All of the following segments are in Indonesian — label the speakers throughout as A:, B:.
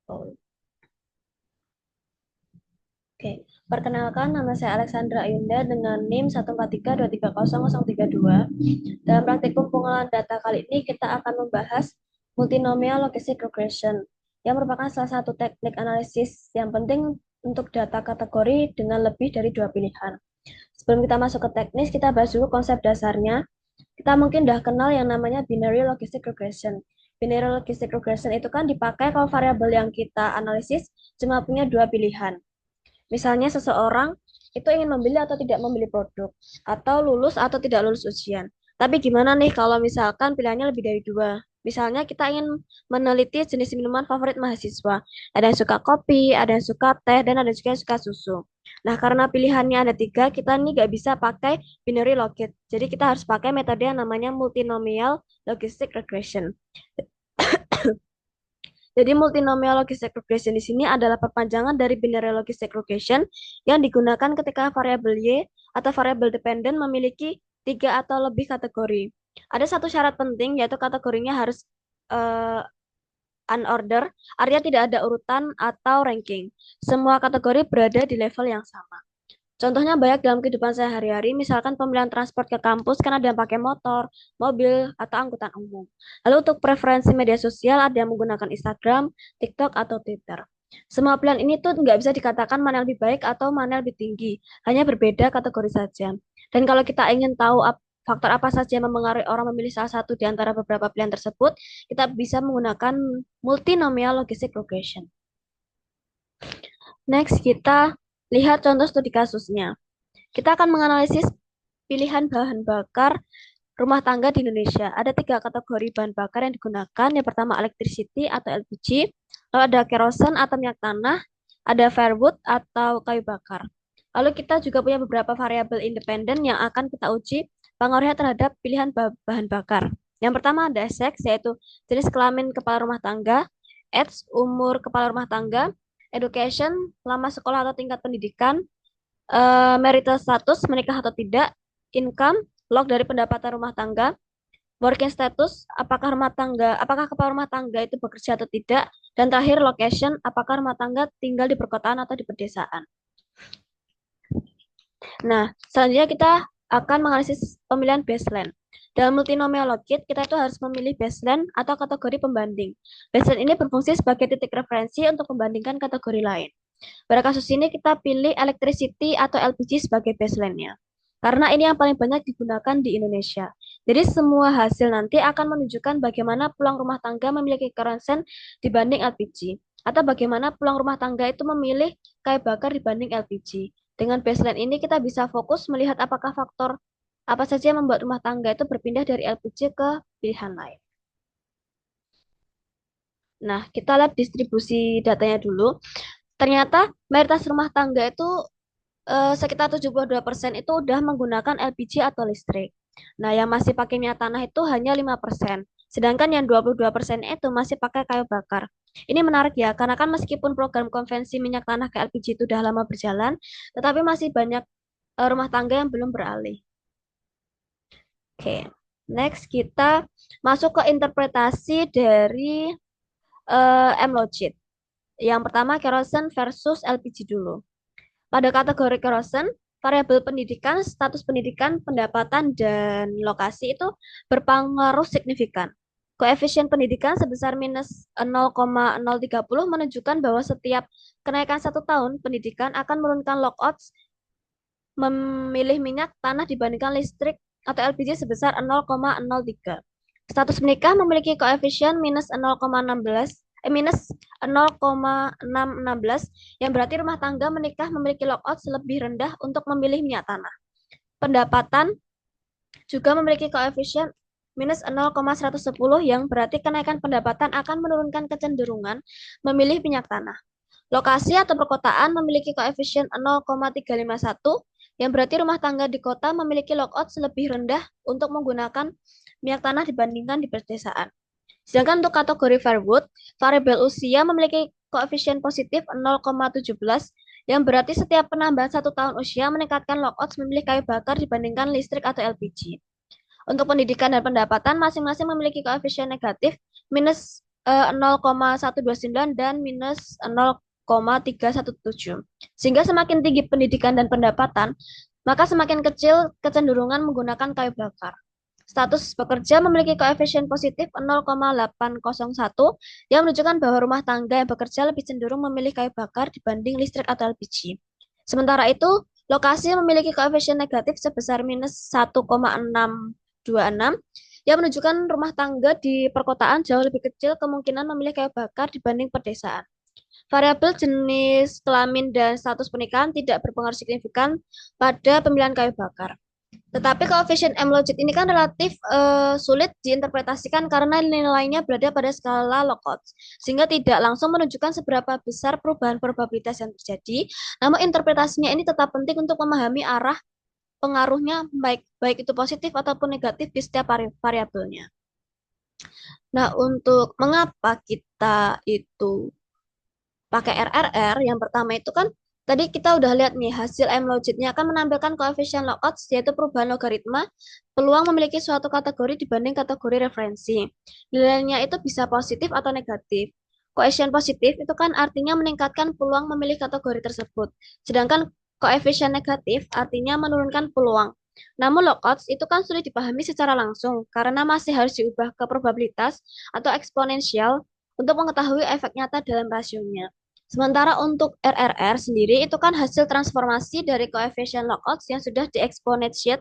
A: Oh, oke, perkenalkan nama saya Alexandra Ayunda dengan NIM 143230032. Dalam praktikum pengolahan data kali ini kita akan membahas multinomial logistic regression yang merupakan salah satu teknik analisis yang penting untuk data kategori dengan lebih dari dua pilihan. Sebelum kita masuk ke teknis, kita bahas dulu konsep dasarnya. Kita mungkin udah kenal yang namanya binary logistic regression. Binary logistic regression itu kan dipakai kalau variabel yang kita analisis cuma punya dua pilihan. Misalnya seseorang itu ingin membeli atau tidak membeli produk, atau lulus atau tidak lulus ujian. Tapi gimana nih kalau misalkan pilihannya lebih dari dua? Misalnya kita ingin meneliti jenis minuman favorit mahasiswa. Ada yang suka kopi, ada yang suka teh, dan ada juga yang suka susu. Nah, karena pilihannya ada tiga, kita nih nggak bisa pakai binary logit. Jadi kita harus pakai metode yang namanya multinomial logistic regression. Jadi multinomial logistic regression di sini adalah perpanjangan dari binary logistic regression yang digunakan ketika variabel Y atau variabel dependent memiliki tiga atau lebih kategori. Ada satu syarat penting yaitu kategorinya harus uh, unorder, artinya tidak ada urutan atau ranking. Semua kategori berada di level yang sama. Contohnya banyak dalam kehidupan sehari-hari, misalkan pemilihan transport ke kampus kan ada yang pakai motor, mobil, atau angkutan umum. Lalu untuk preferensi media sosial ada yang menggunakan Instagram, TikTok, atau Twitter. Semua pilihan ini tuh nggak bisa dikatakan mana yang lebih baik atau mana yang lebih tinggi, hanya berbeda kategori saja. Dan kalau kita ingin tahu faktor apa saja yang mempengaruhi orang memilih salah satu di antara beberapa pilihan tersebut, kita bisa menggunakan multinomial logistic regression. Next, kita lihat contoh studi kasusnya. Kita akan menganalisis pilihan bahan bakar rumah tangga di Indonesia. Ada tiga kategori bahan bakar yang digunakan. Yang pertama electricity atau LPG, lalu ada kerosene atau minyak tanah, ada firewood atau kayu bakar. Lalu kita juga punya beberapa variabel independen yang akan kita uji pengaruhnya terhadap pilihan bahan bakar. Yang pertama ada sex, yaitu jenis kelamin kepala rumah tangga, age, umur kepala rumah tangga, education, lama sekolah atau tingkat pendidikan, marital status, menikah atau tidak, income, log dari pendapatan rumah tangga, working status, apakah kepala rumah tangga itu bekerja atau tidak, dan terakhir location, apakah rumah tangga tinggal di perkotaan atau di pedesaan. Nah, selanjutnya kita akan menganalisis pemilihan baseline. Dalam multinomial logit, kita itu harus memilih baseline atau kategori pembanding. Baseline ini berfungsi sebagai titik referensi untuk membandingkan kategori lain. Pada kasus ini kita pilih electricity atau LPG sebagai baseline-nya. Karena ini yang paling banyak digunakan di Indonesia. Jadi semua hasil nanti akan menunjukkan bagaimana pulang rumah tangga memiliki kerosene dibanding LPG. Atau bagaimana pulang rumah tangga itu memilih kayu bakar dibanding LPG. Dengan baseline ini kita bisa fokus melihat apakah faktor apa saja yang membuat rumah tangga itu berpindah dari LPG ke pilihan lain. Nah, kita lihat distribusi datanya dulu. Ternyata mayoritas rumah tangga itu sekitar 72% itu udah menggunakan LPG atau listrik. Nah, yang masih pakai minyak tanah itu hanya 5%. Sedangkan yang 22% itu masih pakai kayu bakar. Ini menarik ya, karena kan meskipun program konvensi minyak tanah ke LPG itu udah lama berjalan, tetapi masih banyak rumah tangga yang belum beralih. Oke, next kita masuk ke interpretasi dari M-Logit. Yang pertama kerosene versus LPG dulu. Pada kategori kerosene, variabel pendidikan, status pendidikan, pendapatan, dan lokasi itu berpengaruh signifikan. Koefisien pendidikan sebesar minus 0,030 menunjukkan bahwa setiap kenaikan 1 tahun pendidikan akan menurunkan lockouts memilih minyak tanah dibandingkan listrik atau LPG sebesar 0,03. Status menikah memiliki koefisien minus 0,616 yang berarti rumah tangga menikah memiliki lockout lebih rendah untuk memilih minyak tanah. Pendapatan juga memiliki koefisien minus 0,110 yang berarti kenaikan pendapatan akan menurunkan kecenderungan memilih minyak tanah. Lokasi atau perkotaan memiliki koefisien 0,351 yang berarti rumah tangga di kota memiliki lockout lebih rendah untuk menggunakan minyak tanah dibandingkan di pedesaan. Sedangkan untuk kategori firewood, variabel usia memiliki koefisien positif 0,17 yang berarti setiap penambahan 1 tahun usia meningkatkan lockouts memilih kayu bakar dibandingkan listrik atau LPG. Untuk pendidikan dan pendapatan masing-masing memiliki koefisien negatif minus 0,129 dan minus 0,317. Sehingga semakin tinggi pendidikan dan pendapatan, maka semakin kecil kecenderungan menggunakan kayu bakar. Status bekerja memiliki koefisien positif 0,801 yang menunjukkan bahwa rumah tangga yang bekerja lebih cenderung memilih kayu bakar dibanding listrik atau LPG. Sementara itu, lokasi memiliki koefisien negatif sebesar minus 1,626 yang menunjukkan rumah tangga di perkotaan jauh lebih kecil kemungkinan memilih kayu bakar dibanding pedesaan. Variabel jenis kelamin dan status pernikahan tidak berpengaruh signifikan pada pemilihan kayu bakar. Tetapi koefisien M logit ini kan relatif sulit diinterpretasikan karena nilainya berada pada skala Lookout, sehingga tidak langsung menunjukkan seberapa besar perubahan probabilitas yang terjadi. Namun interpretasinya ini tetap penting untuk memahami arah pengaruhnya baik itu positif ataupun negatif di setiap variabelnya. Nah, untuk mengapa kita itu pakai RRR, yang pertama itu kan tadi kita udah lihat nih hasil M-logitnya akan menampilkan koefisien Lookout yaitu perubahan logaritma peluang memiliki suatu kategori dibanding kategori referensi. Nilainya itu bisa positif atau negatif. Koefisien positif itu kan artinya meningkatkan peluang memilih kategori tersebut. Sedangkan koefisien negatif artinya menurunkan peluang. Namun Lookouts itu kan sulit dipahami secara langsung karena masih harus diubah ke probabilitas atau eksponensial untuk mengetahui efek nyata dalam rasionya. Sementara untuk RRR sendiri itu kan hasil transformasi dari koefisien Lookouts yang sudah dieksponensiate.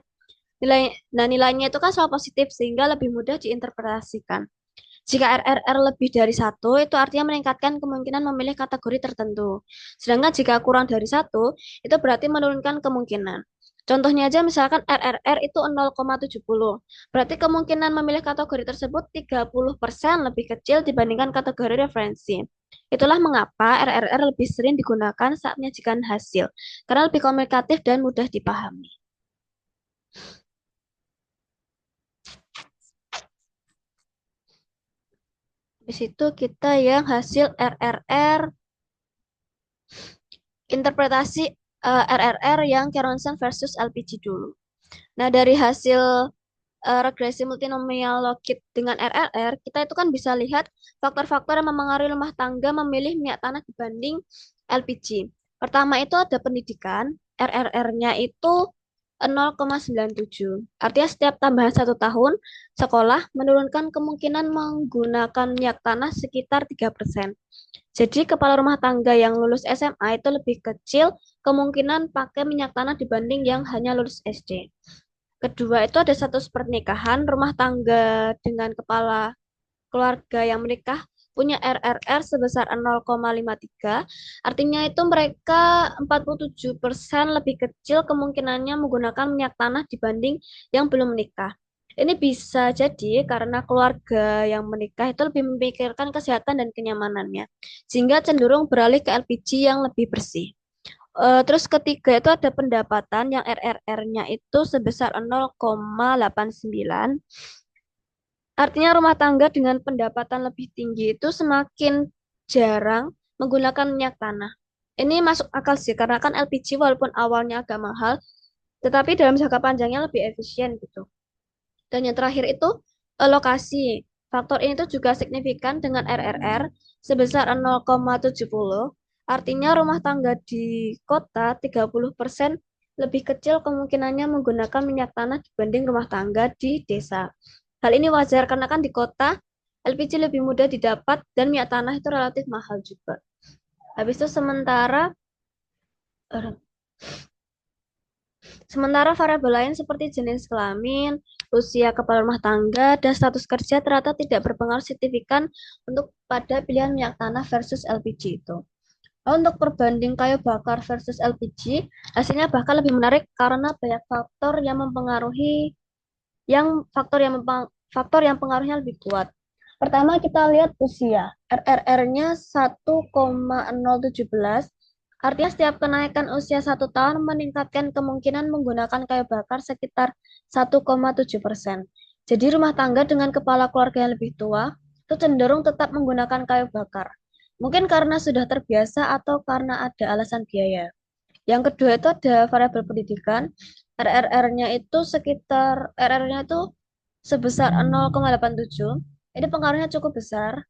A: Nilainya itu kan selalu positif sehingga lebih mudah diinterpretasikan. Jika RRR lebih dari satu, itu artinya meningkatkan kemungkinan memilih kategori tertentu. Sedangkan jika kurang dari satu, itu berarti menurunkan kemungkinan. Contohnya aja misalkan RRR itu 0,70. Berarti kemungkinan memilih kategori tersebut 30% lebih kecil dibandingkan kategori referensi. Itulah mengapa RRR lebih sering digunakan saat menyajikan hasil, karena lebih komunikatif dan mudah dipahami. Habis itu kita yang hasil RRR, interpretasi RRR yang Keronsen versus LPG dulu. Nah, dari hasil regresi multinomial logit dengan RRR, kita itu kan bisa lihat faktor-faktor yang mempengaruhi rumah tangga memilih minyak tanah dibanding LPG. Pertama itu ada pendidikan, RRR-nya itu 0,97. Artinya setiap tambahan 1 tahun, sekolah menurunkan kemungkinan menggunakan minyak tanah sekitar 3%. Jadi kepala rumah tangga yang lulus SMA itu lebih kecil kemungkinan pakai minyak tanah dibanding yang hanya lulus SD. Kedua itu ada status pernikahan, rumah tangga dengan kepala keluarga yang menikah punya RRR sebesar 0,53. Artinya itu mereka 47% lebih kecil kemungkinannya menggunakan minyak tanah dibanding yang belum menikah. Ini bisa jadi karena keluarga yang menikah itu lebih memikirkan kesehatan dan kenyamanannya, sehingga cenderung beralih ke LPG yang lebih bersih. Terus ketiga itu ada pendapatan yang RRR-nya itu sebesar 0,89. Artinya rumah tangga dengan pendapatan lebih tinggi itu semakin jarang menggunakan minyak tanah. Ini masuk akal sih, karena kan LPG walaupun awalnya agak mahal, tetapi dalam jangka panjangnya lebih efisien gitu. Dan yang terakhir itu lokasi. Faktor ini tuh juga signifikan dengan RRR sebesar 0,70. Artinya rumah tangga di kota 30% lebih kecil kemungkinannya menggunakan minyak tanah dibanding rumah tangga di desa. Hal ini wajar karena kan di kota LPG lebih mudah didapat dan minyak tanah itu relatif mahal juga. Habis itu eh, sementara variabel lain seperti jenis kelamin, usia kepala rumah tangga, dan status kerja ternyata tidak berpengaruh signifikan untuk pada pilihan minyak tanah versus LPG itu. Lalu untuk perbanding kayu bakar versus LPG, hasilnya bahkan lebih menarik karena banyak faktor yang mempengaruhi faktor yang pengaruhnya lebih kuat. Pertama kita lihat usia. RRR-nya 1,017. Artinya setiap kenaikan usia 1 tahun meningkatkan kemungkinan menggunakan kayu bakar sekitar 1,7%. Jadi rumah tangga dengan kepala keluarga yang lebih tua itu cenderung tetap menggunakan kayu bakar. Mungkin karena sudah terbiasa atau karena ada alasan biaya. Yang kedua itu ada variabel pendidikan. RRR-nya itu sebesar 0,87. Ini pengaruhnya cukup besar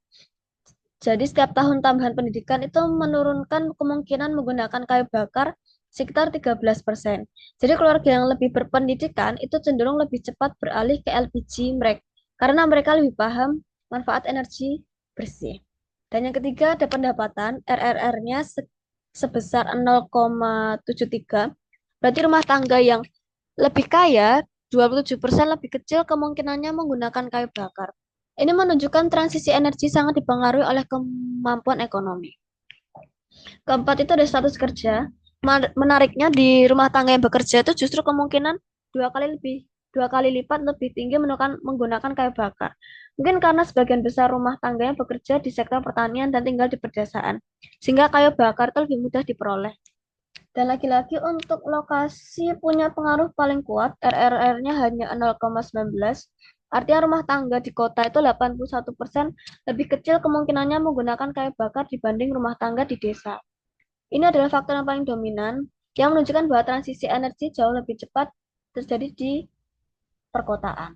A: Jadi setiap tahun tambahan pendidikan itu menurunkan kemungkinan menggunakan kayu bakar sekitar 13%. Jadi keluarga yang lebih berpendidikan itu cenderung lebih cepat beralih ke LPG mereka karena mereka lebih paham manfaat energi bersih. Dan yang ketiga ada pendapatan RRR-nya sebesar 0,73. Berarti rumah tangga yang lebih kaya 27% lebih kecil kemungkinannya menggunakan kayu bakar. Ini menunjukkan transisi energi sangat dipengaruhi oleh kemampuan ekonomi. Keempat itu ada status kerja. Menariknya di rumah tangga yang bekerja itu justru kemungkinan dua kali lipat lebih tinggi menggunakan kayu bakar. Mungkin karena sebagian besar rumah tangganya bekerja di sektor pertanian dan tinggal di pedesaan, sehingga kayu bakar itu lebih mudah diperoleh. Dan lagi-lagi untuk lokasi punya pengaruh paling kuat, RRR-nya hanya 0,19. Artinya rumah tangga di kota itu 81% lebih kecil kemungkinannya menggunakan kayu bakar dibanding rumah tangga di desa. Ini adalah faktor yang paling dominan yang menunjukkan bahwa transisi energi jauh lebih cepat terjadi di perkotaan.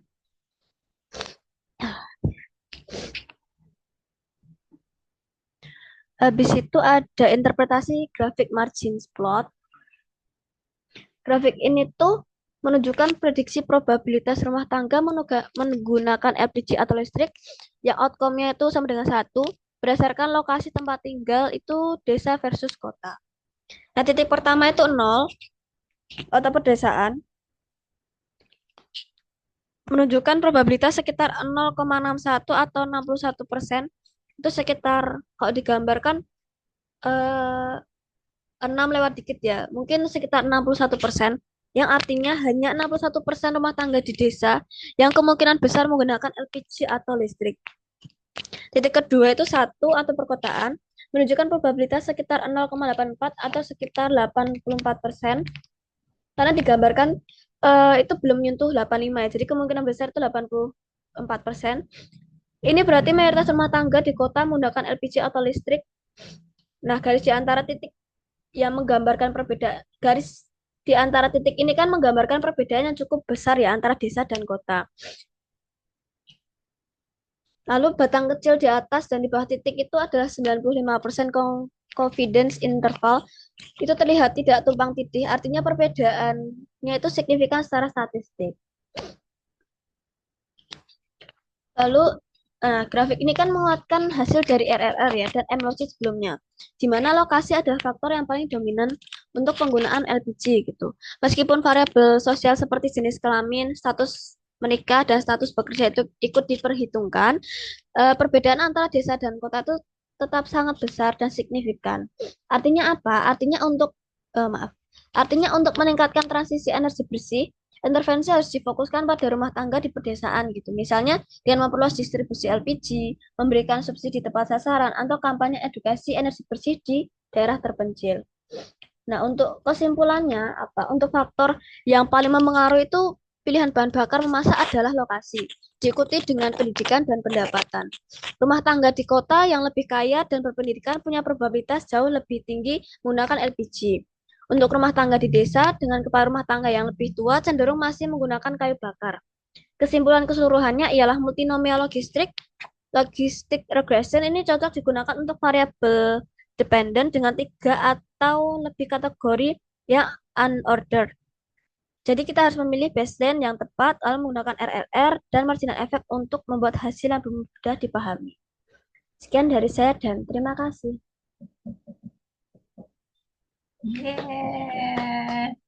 A: Habis itu ada interpretasi grafik margins plot. Grafik ini tuh menunjukkan prediksi probabilitas rumah tangga menggunakan LPG atau listrik yang outcome-nya itu sama dengan 1 berdasarkan lokasi tempat tinggal itu desa versus kota. Nah, titik pertama itu 0 atau pedesaan menunjukkan probabilitas sekitar 0,61 atau 61%. Itu sekitar kalau digambarkan eh, 6 lewat dikit ya, mungkin sekitar 61%, yang artinya hanya 61% rumah tangga di desa yang kemungkinan besar menggunakan LPG atau listrik. Titik kedua itu 1 atau perkotaan, menunjukkan probabilitas sekitar 0,84 atau sekitar 84%, karena digambarkan itu belum menyentuh 85 ya, jadi kemungkinan besar itu 84%. Ini berarti mayoritas rumah tangga di kota menggunakan LPG atau listrik. Nah, garis di antara titik yang menggambarkan perbedaan garis di antara titik ini kan menggambarkan perbedaan yang cukup besar ya antara desa dan kota. Lalu batang kecil di atas dan di bawah titik itu adalah 95% confidence interval. Itu terlihat tidak tumpang tindih, artinya perbedaannya itu signifikan secara statistik. Lalu grafik ini kan menguatkan hasil dari RRR ya dan MLC sebelumnya, di mana lokasi adalah faktor yang paling dominan untuk penggunaan LPG gitu. Meskipun variabel sosial seperti jenis kelamin, status menikah, dan status bekerja itu ikut diperhitungkan, perbedaan antara desa dan kota itu tetap sangat besar dan signifikan. Artinya apa? Maaf. Artinya untuk meningkatkan transisi energi bersih, intervensi harus difokuskan pada rumah tangga di pedesaan gitu. Misalnya dengan memperluas distribusi LPG, memberikan subsidi tepat sasaran, atau kampanye edukasi energi bersih di daerah terpencil. Nah, untuk kesimpulannya apa? Untuk faktor yang paling mempengaruhi itu pilihan bahan bakar memasak adalah lokasi, diikuti dengan pendidikan dan pendapatan. Rumah tangga di kota yang lebih kaya dan berpendidikan punya probabilitas jauh lebih tinggi menggunakan LPG. Untuk rumah tangga di desa dengan kepala rumah tangga yang lebih tua cenderung masih menggunakan kayu bakar. Kesimpulan keseluruhannya ialah multinomial logistik regression ini cocok digunakan untuk variabel dependent dengan 3 atau lebih kategori yang unordered. Jadi kita harus memilih baseline yang tepat, lalu menggunakan RRR dan marginal effect untuk membuat hasil yang mudah dipahami. Sekian dari saya dan terima kasih.
B: Yeay.